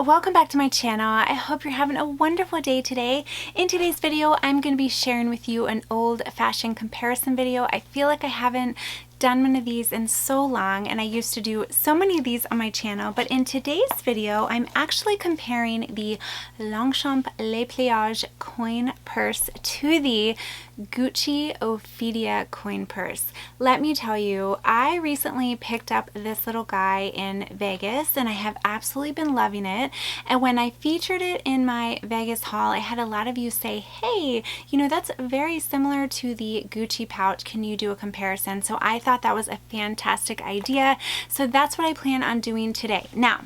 welcome back to my channel. I hope you're having a wonderful day today. In today's video, I'm going to be sharing with you an old-fashioned comparison video. I feel like I haven't done one of these in so long, and I used to do so many of these on my channel, but in today's video I'm actually comparing the Longchamp Le Pliage coin purse to the Gucci Ophidia coin purse. Let me tell you, I recently picked up this little guy in Vegas and I have absolutely been loving it, and when I featured it in my Vegas haul, I had a lot of you say, hey, you know, that's very similar to the Gucci pouch, can you do a comparison? So I thought that was a fantastic idea, so that's what I plan on doing today. Now,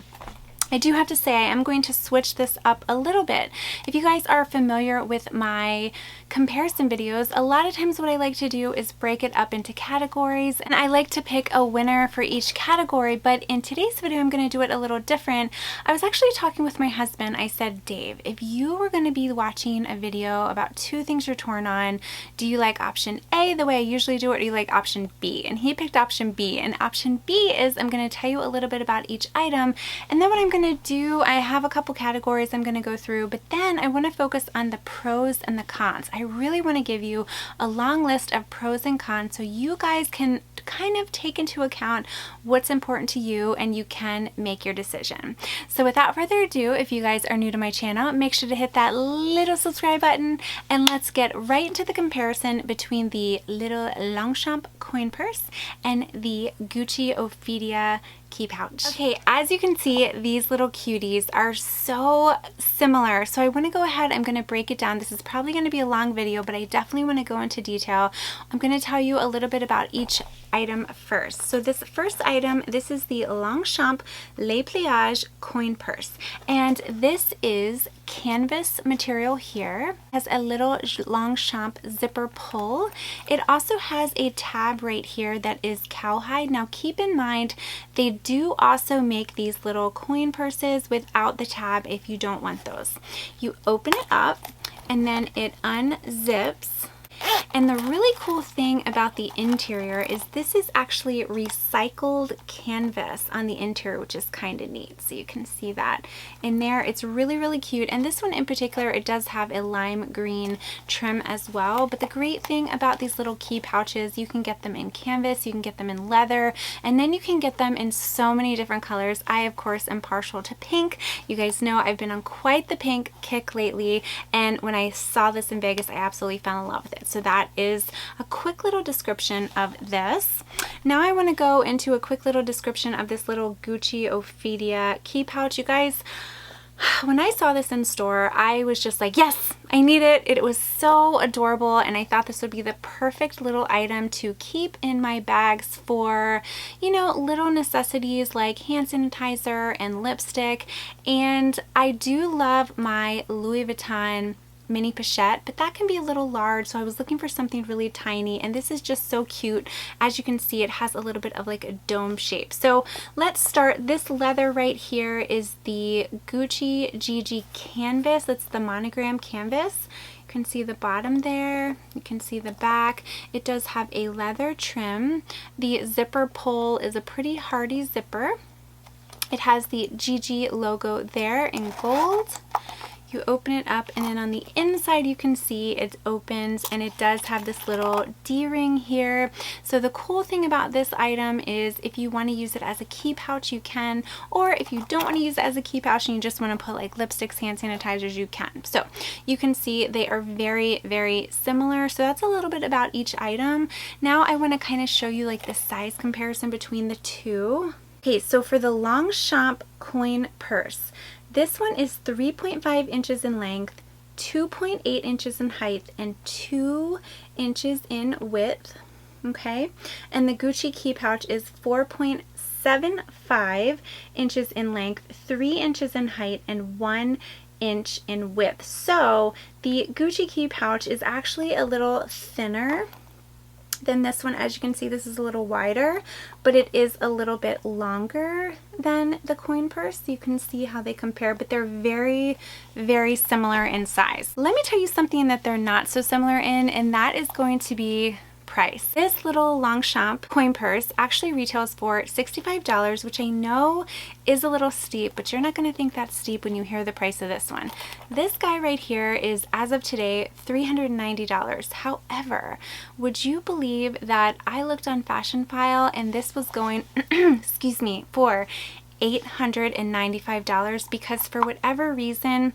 I do have to say I am going to switch this up a little bit. If you guys are familiar with my comparison videos, a lot of times what I like to do is break it up into categories, and I like to pick a winner for each category, but in today's video I'm going to do it a little different. I was actually talking with my husband. I said, Dave, if you were going to be watching a video about two things you're torn on, do you like option A the way I usually do it, or do you like option B? And he picked option B, and option B is I'm going to tell you a little bit about each item, and then what I'm going to do, I have a couple categories I'm going to go through, but then I want to focus on the pros and the cons. I really want to give you a long list of pros and cons so you guys can kind of take into account what's important to you and you can make your decision. So without further ado, if you guys are new to my channel, make sure to hit that little subscribe button, and let's get right into the comparison between the little Longchamp coin purse and the Gucci Ophidia key pouch. Okay, as you can see, these little cuties are so similar, so I want to go ahead, I'm going to break it down. This is probably going to be a long video, but I definitely want to go into detail. I'm going to tell you a little bit about each item first. So this first item, this is the Longchamp Le Pliage coin purse, and this is canvas material here. It has a little Longchamp zipper pull. It also has a tab right here that is cowhide. Now keep in mind, they do also make these little coin purses without the tab if you don't want those. You open it up and then it unzips. And the really cool thing about the interior is this is actually recycled canvas on the interior, which is kind of neat. So you can see that in there. It's really, really cute. And this one in particular, it does have a lime green trim as well. But the great thing about these little key pouches, you can get them in canvas, you can get them in leather, and then you can get them in so many different colors. I, of course, am partial to pink. You guys know I've been on quite the pink kick lately. And when I saw this in Vegas, I absolutely fell in love with it. So that is a quick little description of this. Now I want to go into a quick little description of this little Gucci Ophidia key pouch. You guys, when I saw this in store, I was just like, yes, I need it. It was so adorable, and I thought this would be the perfect little item to keep in my bags for, you know, little necessities like hand sanitizer and lipstick. And I do love my Louis Vuitton mini pochette, but that can be a little large, so I was looking for something really tiny, and this is just so cute. As you can see, it has a little bit of like a dome shape. So let's start. This leather right here is the Gucci GG canvas. That's the monogram canvas. You can see the bottom there, you can see the back. It does have a leather trim. The zipper pull is a pretty hardy zipper. It has the GG logo there in gold. You open it up, and then on the inside you can see it opens, and it does have this little D-ring here. So the cool thing about this item is if you want to use it as a key pouch, you can, or if you don't want to use it as a key pouch and you just want to put like lipsticks, hand sanitizers, you can. So you can see they are very, very similar. So that's a little bit about each item. Now I want to kind of show you like the size comparison between the two. Okay, so for the Longchamp coin purse, this one is 3.5 inches in length, 2.8 inches in height, and 2 inches in width, okay? And the Gucci key pouch is 4.75 inches in length, 3 inches in height, and 1 inch in width. So the Gucci key pouch is actually a little thinner than this one. As you can see, this is a little wider, but it is a little bit longer than the coin purse. You can see how they compare, but they're very, very similar in size. Let me tell you something that they're not so similar in, and that is going to be price. This little Longchamp coin purse actually retails for $65, which I know is a little steep, but you're not going to think that's steep when you hear the price of this one. This guy right here is, as of today, $390. However, would you believe that I looked on Fashion File and this was going, excuse me, for $895 because for whatever reason,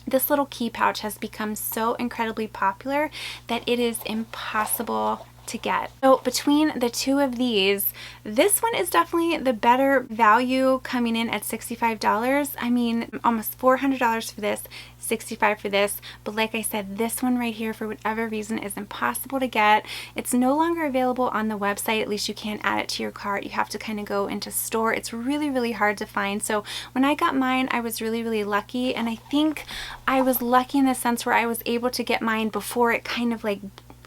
this little key pouch has become so incredibly popular that it is impossible to get. So between the two of these, this one is definitely the better value, coming in at $65. I mean, almost $400 for this, $65 for this, but like I said, this one right here, for whatever reason, is impossible to get. It's no longer available on the website. At least you can't add it to your cart. You have to kind of go into store. It's really, really hard to find. So when I got mine, I was really, really lucky, and I think I was lucky in the sense where I was able to get mine before it kind of like,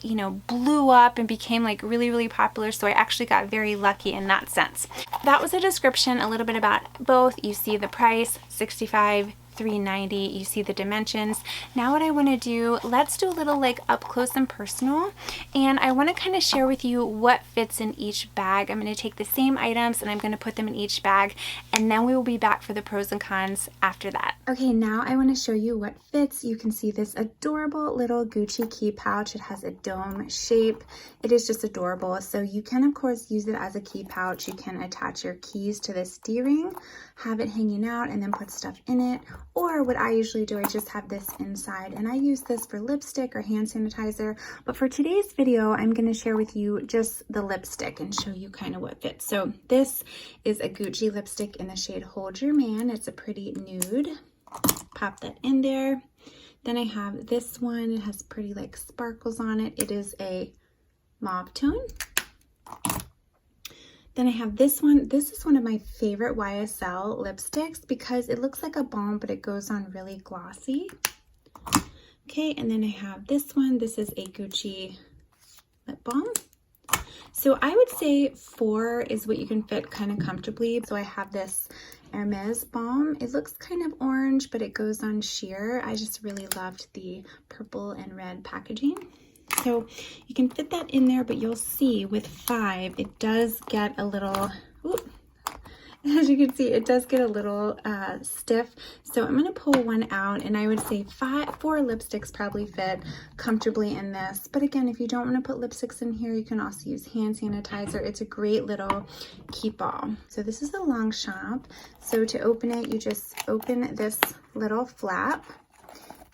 you know, blew up and became like really, really popular. So I actually got very lucky in that sense. That was a description, a little bit about both. You see the price, $65, $390. You see the dimensions. Now what I want to do, let's do a little like up close and personal, and I want to kind of share with you what fits in each bag. I'm going to take the same items and I'm going to put them in each bag, and then we will be back for the pros and cons after that. Okay, now I want to show you what fits. You can see this adorable little Gucci key pouch. It has a dome shape. It is just adorable. So you can of course use it as a key pouch. You can attach your keys to this D-ring, have it hanging out, and then put stuff in it. Or what I usually do, I just have this inside, and I use this for lipstick or hand sanitizer. But for today's video, I'm going to share with you just the lipstick and show you kind of what fits. So this is a Gucci lipstick in the shade Hold Your Man. It's a pretty nude. Pop that in there. Then I have this one. It has pretty like sparkles on it. It is a mauve tone. Then I have this one. This is one of my favorite YSL lipsticks because it looks like a balm, but it goes on really glossy. Okay, and then I have this one. This is a Gucci lip balm. So I would say 4 is what you can fit kind of comfortably. So I have this Hermes balm. It looks kind of orange, but it goes on sheer. I just really loved the purple and red packaging. So you can fit that in there, but you'll see with 5, it does get a little, as you can see, it does get a little stiff. So I'm going to pull one out, and I would say 4 lipsticks probably fit comfortably in this. But again, if you don't want to put lipsticks in here, you can also use hand sanitizer. It's a great little keep all. So this is a Longchamp. So to open it, you just open this little flap.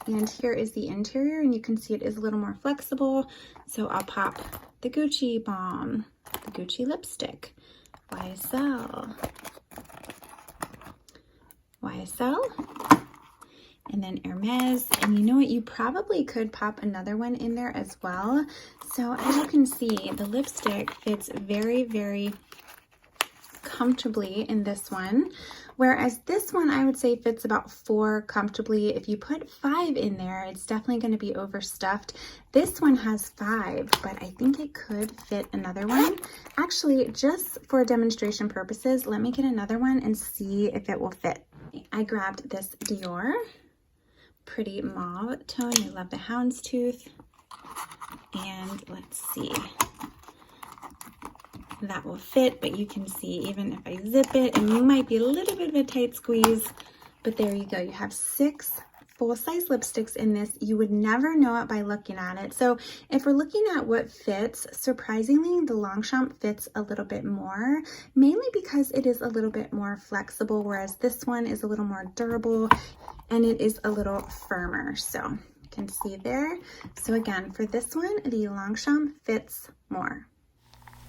And here is the interior, and you can see it is a little more flexible. So I'll pop the Gucci balm, the Gucci lipstick, YSL, and then Hermes. And you know what? You probably could pop another one in there as well. So as you can see, the lipstick fits very, very comfortably in this one, whereas this one I would say fits about 4 comfortably. If you put 5 in there, it's definitely going to be overstuffed. This one has 5, but I think it could fit another one. Actually, just for demonstration purposes, let me get another one and see if it will fit. I grabbed this Dior pretty mauve tone. I love the houndstooth, and let's see. That will fit, but you can see even if I zip it, and you might be a little bit of a tight squeeze, but there you go. You have 6 full-size lipsticks in this. You would never know it by looking at it. So if we're looking at what fits, surprisingly, the Longchamp fits a little bit more, mainly because it is a little bit more flexible, whereas this one is a little more durable and it is a little firmer. So you can see there. So again, for this one, the Longchamp fits more.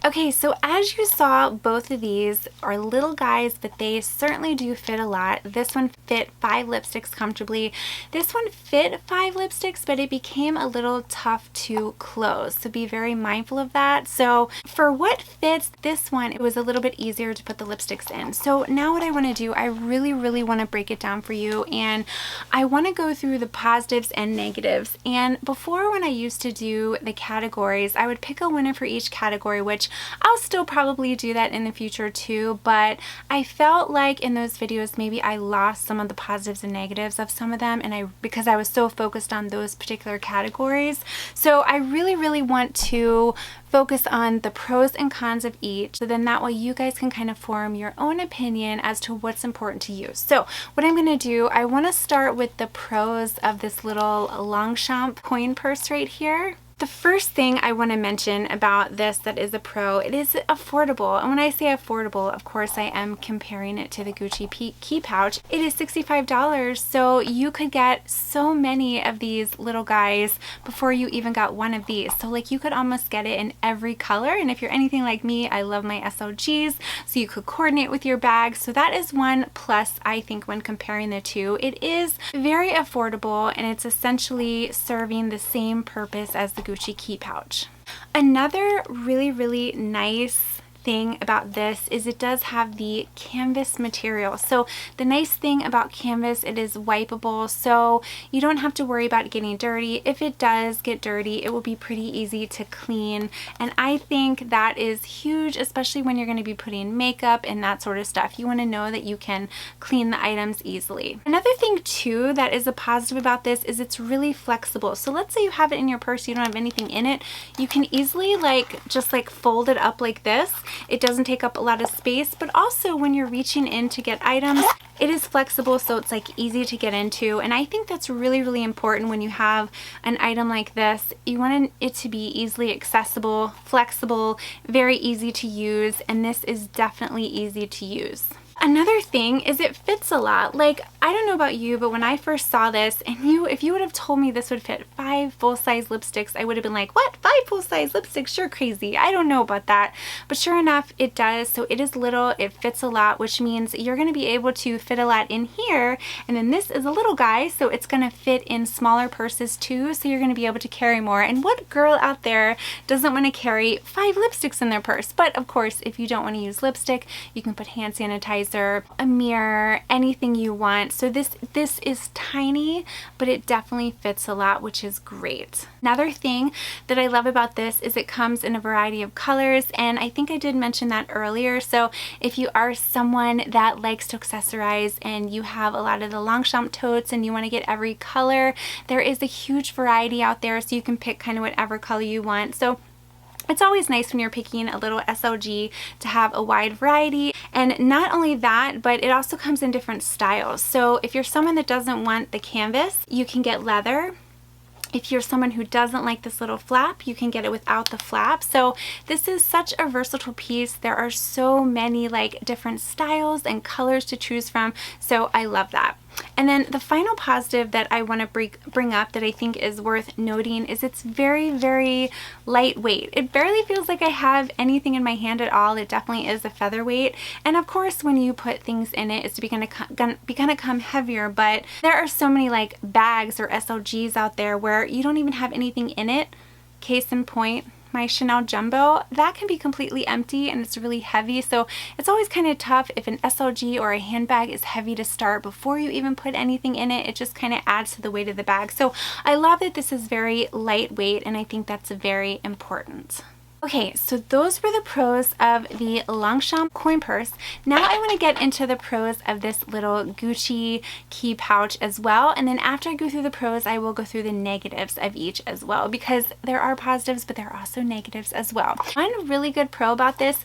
Okay, so as you saw, both of these are little guys, but they certainly do fit a lot. This one fit 5 lipsticks comfortably. This one fit 5 lipsticks, but it became a little tough to close, so be very mindful of that. So for what fits this one, it was a little bit easier to put the lipsticks in. So now what I want to do, I really want to break it down for you, and I want to go through the positives and negatives. And before, when I used to do the categories, I would pick a winner for each category, which I'll still probably do that in the future too, but I felt like in those videos maybe I lost some of the positives and negatives of some of them, and because I was so focused on those particular categories. So I really want to focus on the pros and cons of each, so then that way you guys can kind of form your own opinion as to what's important to you. So what I'm going to do, I want to start with the pros of this little Longchamp coin purse right here. The first thing I want to mention about this that is a pro, it is affordable. And when I say affordable, of course I am comparing it to the Gucci key pouch. It is $65, so you could get so many of these little guys before you even got one of these. So like you could almost get it in every color, and if you're anything like me, I love my SOGs, so you could coordinate with your bag. So that is one plus, I think, when comparing the two. It is very affordable, and it's essentially serving the same purpose as the Gucci key pouch. Another really nice thing about this is it does have the canvas material. So the nice thing about canvas, it is wipeable, so you don't have to worry about it getting dirty. If it does get dirty, it will be pretty easy to clean, and I think that is huge, especially when you're going to be putting makeup and that sort of stuff. You want to know that you can clean the items easily. Another thing too that is a positive about this is it's really flexible. So let's say you have it in your purse, you don't have anything in it, you can easily just fold it up like this. It doesn't take up a lot of space, but also when you're reaching in to get items, it is flexible, so it's easy to get into. And I think that's really important when you have an item like this. You want it to be easily accessible, flexible, very easy to use, and this is definitely easy to use. Another thing is it fits a lot. I don't know about you, but when I first saw this, and if you would have told me this would fit 5 full-size lipsticks, I would have been like, what? 5 full-size lipsticks? You're crazy. I don't know about that. But sure enough, it does. So it is little, it fits a lot, which means you're going to be able to fit a lot in here. And then this is a little guy, so it's going to fit in smaller purses too. So you're going to be able to carry more. And what girl out there doesn't want to carry 5 lipsticks in their purse? But of course, if you don't want to use lipstick, you can put hand sanitizer, a mirror, anything you want. So this is tiny, but it definitely fits a lot, which is great. Another thing that I love about this is it comes in a variety of colors, and I think I did mention that earlier. So if you are someone that likes to accessorize and you have a lot of the Longchamp totes and you want to get every color, there is a huge variety out there, so you can pick kind of whatever color you want. So it's always nice when you're picking a little SOG to have a wide variety. And not only that, but it also comes in different styles. So if you're someone that doesn't want the canvas, you can get leather. If you're someone who doesn't like this little flap, you can get it without the flap. So this is such a versatile piece. There are so many different styles and colors to choose from. So I love that. And then the final positive that I want to bring up that I think is worth noting is it's very lightweight. It barely feels like I have anything in my hand at all. It definitely is a featherweight. And of course, when you put things in it, it's going to come heavier. But there are so many bags or SOGs out there where you don't even have anything in it. Case in point, my Chanel Jumbo, that can be completely empty and it's really heavy. So it's always kind of tough if an SLG or a handbag is heavy to start before you even put anything in it. It just kind of adds to the weight of the bag. So I love that this is very lightweight, and I think that's very important. Okay, so those were the pros of the Longchamp coin purse. Now I want to get into the pros of this little Gucci key pouch as well. And then after I go through the pros, I will go through the negatives of each as well, because there are positives, but there are also negatives as well. One really good pro about this,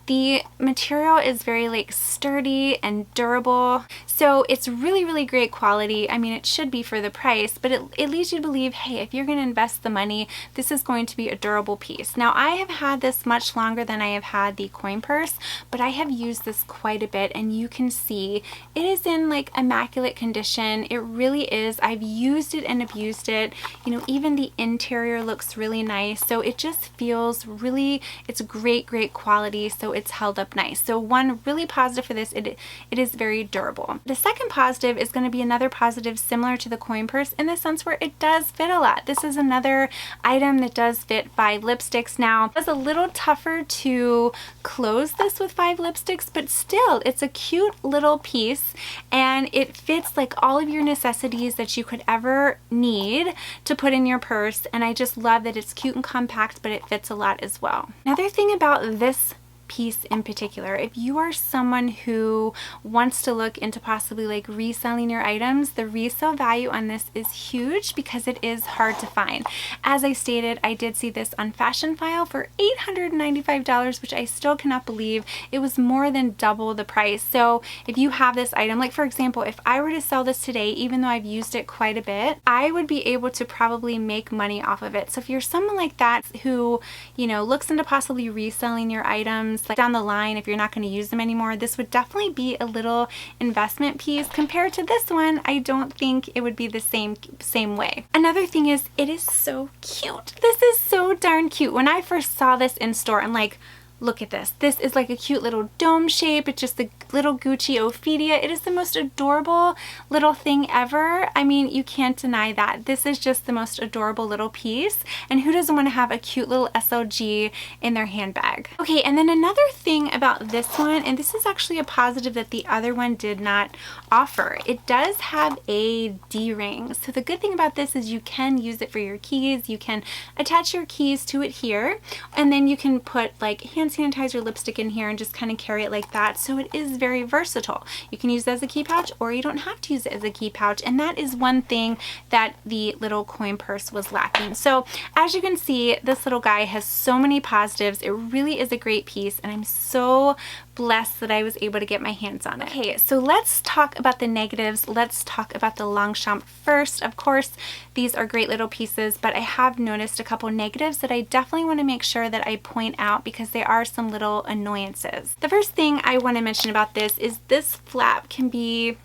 the material is very sturdy and durable, so it's really great quality. I mean, it should be for the price, but it leads you to believe, hey, if you're going to invest the money, this is going to be a durable piece. Now, I have had this much longer than I have had the coin purse, but I have used this quite a bit, and you can see it is in immaculate condition. It really is. I've used it and abused it. You know, even the interior looks really nice, so it just feels really, it's great quality. So it's held up nice. So one really positive for this, it is very durable. The second positive is going to be another positive similar to the coin purse in the sense where it does fit a lot. This is another item that does fit 5 lipsticks. Now, it's a little tougher to close this with 5 lipsticks, but still, it's a cute little piece and it fits like all of your necessities that you could ever need to put in your purse. And I just love that it's cute and compact, but it fits a lot as well. Another thing about this piece in particular, if you are someone who wants to look into possibly like reselling your items, the resale value on this is huge because it is hard to find. As I stated, I did see this on Fashion File for $895, which I still cannot believe. It was more than double the price. So if you have this item, like for example, if I were to sell this today, even though I've used it quite a bit, I would be able to probably make money off of it. So if you're someone like that who, you know, looks into possibly reselling your items, like down the line, if you're not going to use them anymore, this would definitely be a little investment piece. Compared to this one, I don't think it would be the same way. Another thing is, it is so cute. This is so darn cute. When I first saw this in store, I'm like, look at this. This is like a cute little dome shape. It's just the little Gucci Ophidia. It is the most adorable little thing ever. I mean, you can't deny that. This is just the most adorable little piece. And who doesn't want to have a cute little SLG in their handbag? Okay, and then another thing about this one, and this is actually a positive that the other one did not offer. It does have a D-ring. So the good thing about this is you can use it for your keys. You can attach your keys to it here, and then you can put like hand sanitizer, lipstick in here and just kind of carry it like that. So it is very versatile. You can use it as a key pouch or you don't have to use it as a key pouch. And that is one thing that the little coin purse was lacking. So as you can see, this little guy has so many positives. It really is a great piece and I'm so blessed that I was able to get my hands on it. Okay, so let's talk about the negatives. Let's talk about the Longchamp first. Of course, these are great little pieces, but I have noticed a couple negatives that I definitely want to make sure that I point out because there are some little annoyances. The first thing I want to mention about this is this flap can be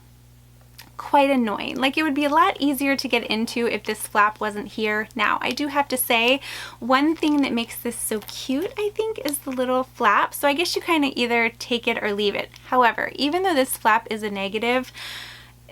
quite annoying. Like it would be a lot easier to get into if this flap wasn't here. Now, I do have to say one thing that makes this so cute, I think, is the little flap. So I guess you kind of either take it or leave it. However, even though this flap is a negative,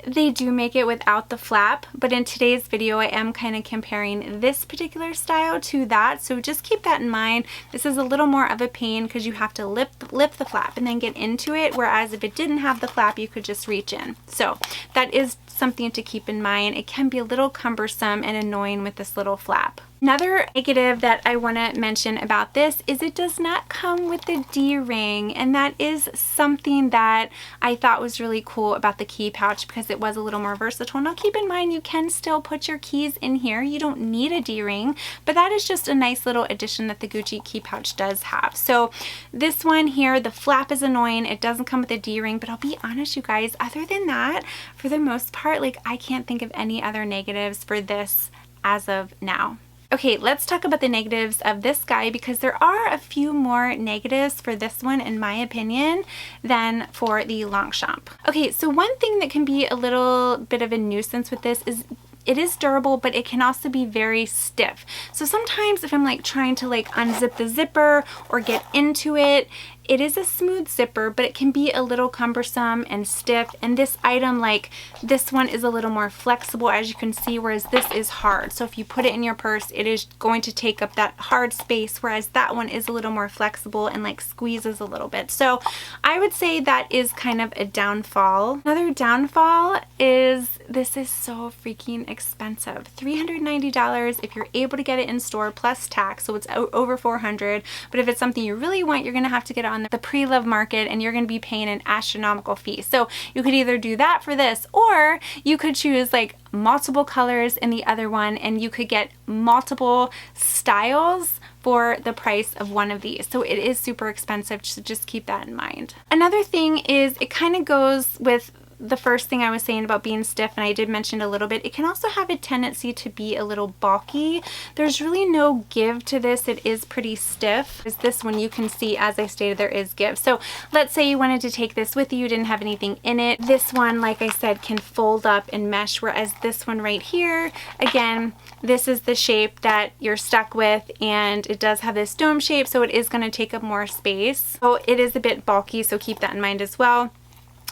they do make it without the flap, but in today's video I am kind of comparing this particular style to that, so just keep that in mind. This is a little more of a pain because you have to lift the flap and then get into it, whereas if it didn't have the flap you could just reach in. So that is something to keep in mind. It can be a little cumbersome and annoying with this little flap. Another negative that I want to mention about this is it does not come with the D-ring, and that is something that I thought was really cool about the key pouch because it was a little more versatile. Now keep in mind you can still put your keys in here. You don't need a D-ring, but that is just a nice little addition that the Gucci key pouch does have. So this one here, the flap is annoying. It doesn't come with a D-ring, but I'll be honest, you guys, other than that, for the most part, like I can't think of any other negatives for this as of now. Okay, let's talk about the negatives of this guy because there are a few more negatives for this one, in my opinion, than for the Longchamp. Okay, so one thing that can be a little bit of a nuisance with this is it is durable, but it can also be very stiff. So sometimes if I'm like trying to like unzip the zipper or get into it, it is a smooth zipper, but it can be a little cumbersome and stiff. And this item, like this one, is a little more flexible, as you can see, whereas this is hard. So if you put it in your purse, it is going to take up that hard space, whereas that one is a little more flexible and like squeezes a little bit. So I would say that is kind of a downfall. Another downfall is this is so freaking expensive. $390 if you're able to get it in store plus tax, so it's over $400. But if it's something you really want, you're gonna have to get it on the pre-love market and you're going to be paying an astronomical fee. So you could either do that for this, or you could choose like multiple colors in the other one and you could get multiple styles for the price of one of these. So it is super expensive, so just keep that in mind. Another thing is it kind of goes with the first thing I was saying about being stiff, and I did mention a little bit, it can also have a tendency to be a little bulky. There's really no give to this. It is pretty stiff. This one, you can see, as I stated, there is give. So let's say you wanted to take this with you, didn't have anything in it. This one, like I said, can fold up and mesh, whereas this one right here, again, this is the shape that you're stuck with, and it does have this dome shape, so it is going to take up more space. So it is a bit bulky, so keep that in mind as well.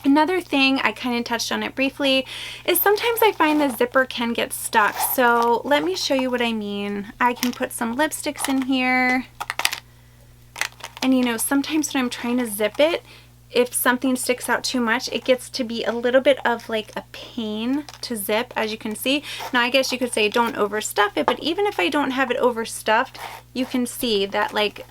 Another thing, I kind of touched on it briefly, is sometimes I find the zipper can get stuck. So let me show you what I mean. I can put some lipsticks in here. And you know, sometimes when I'm trying to zip it, if something sticks out too much, it gets to be a little bit of like a pain to zip, as you can see. Now, I guess you could say don't overstuff it, but even if I don't have it overstuffed, you can see that like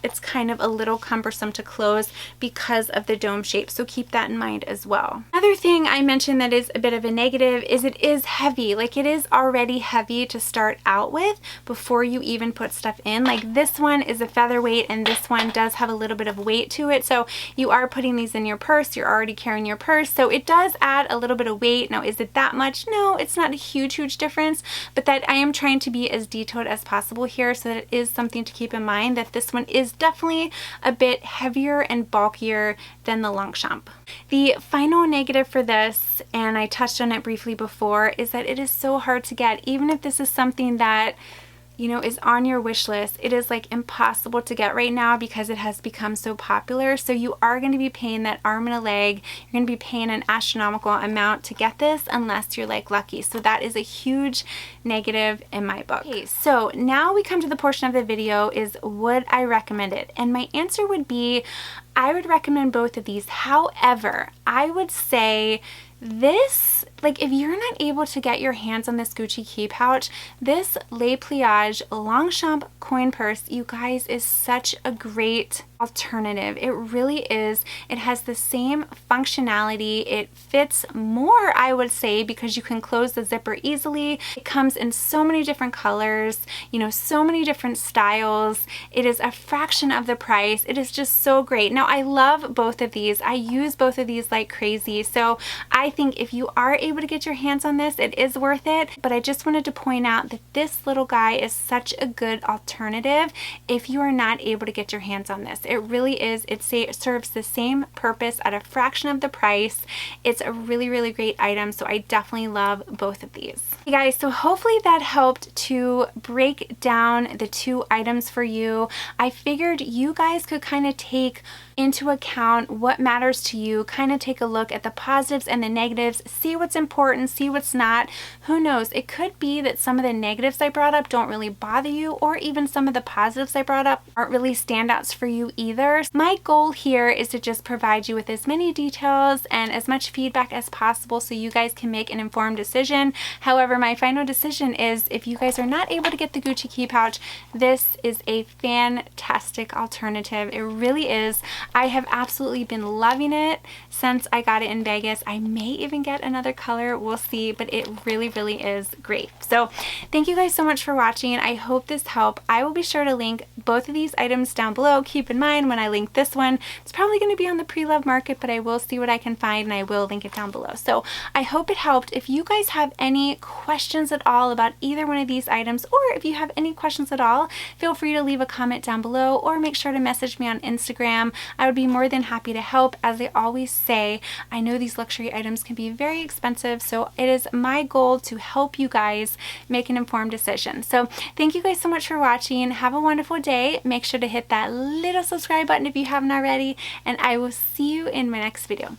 it's kind of a little cumbersome to close because of the dome shape, so keep that in mind as well. Another thing I mentioned that is a bit of a negative is it is heavy. Like, it is already heavy to start out with before you even put stuff in. Like, this one is a featherweight and this one does have a little bit of weight to it, so you are putting these in your purse, you're already carrying your purse, so it does add a little bit of weight. Now, is it that much? No, it's not a huge difference, but that I am trying to be as detailed as possible here, so that it is something to keep in mind that this one is definitely a bit heavier and bulkier than the Longchamp. The final negative for this, and I touched on it briefly before, is that it is so hard to get. Even if this is something that, you know, is on your wish list, it is like impossible to get right now because it has become so popular. So you are going to be paying that arm and a leg. You're going to be paying an astronomical amount to get this unless you're like lucky. So that is a huge negative in my book. Okay, so now we come to the portion of the video is would I recommend it? And my answer would be I would recommend both of these. However, I would say this, like, if you're not able to get your hands on this Gucci key pouch, this Les Pliage Longchamp coin purse, you guys, is such a great alternative. It really is. It has the same functionality. It fits more, I would say, because you can close the zipper easily. It comes in so many different colors, you know, so many different styles. It is a fraction of the price. It is just so great. Now, I love both of these. I use both of these like crazy. So I think if you are able to get your hands on this, it is worth it. But I just wanted to point out that this little guy is such a good alternative if you are not able to get your hands on this. It really is. It serves the same purpose at a fraction of the price. It's a really great item, so I definitely love both of these. Hey guys, so hopefully that helped to break down the two items for you. I figured you guys could kind of take into account what matters to you, kind of take a look at the positives and the negatives, see what's important, see what's not. Who knows, it could be that some of the negatives I brought up don't really bother you, or even some of the positives I brought up aren't really standouts for you either. My goal here is to just provide you with as many details and as much feedback as possible so you guys can make an informed decision. However, my final decision is if you guys are not able to get the Gucci key pouch, this is a fantastic alternative. It really is. I have absolutely been loving it since I got it in Vegas. I may even get another color, we'll see, but it really is great. So thank you guys so much for watching. I hope this helped. I will be sure to link both of these items down below. Keep in mind, when I link this one, it's probably going to be on the pre-love market, but I will see what I can find and I will link it down below. So I hope it helped. If you guys have any questions at all about either one of these items, or if you have any questions at all, feel free to leave a comment down below or make sure to message me on Instagram. I would be more than happy to help. As I always say, I know these luxury items can be very expensive, so it is my goal to help you guys make an informed decision. So thank you guys so much for watching. Have a wonderful day. Make sure to hit that little subscribe button if you haven't already, and I will see you in my next video.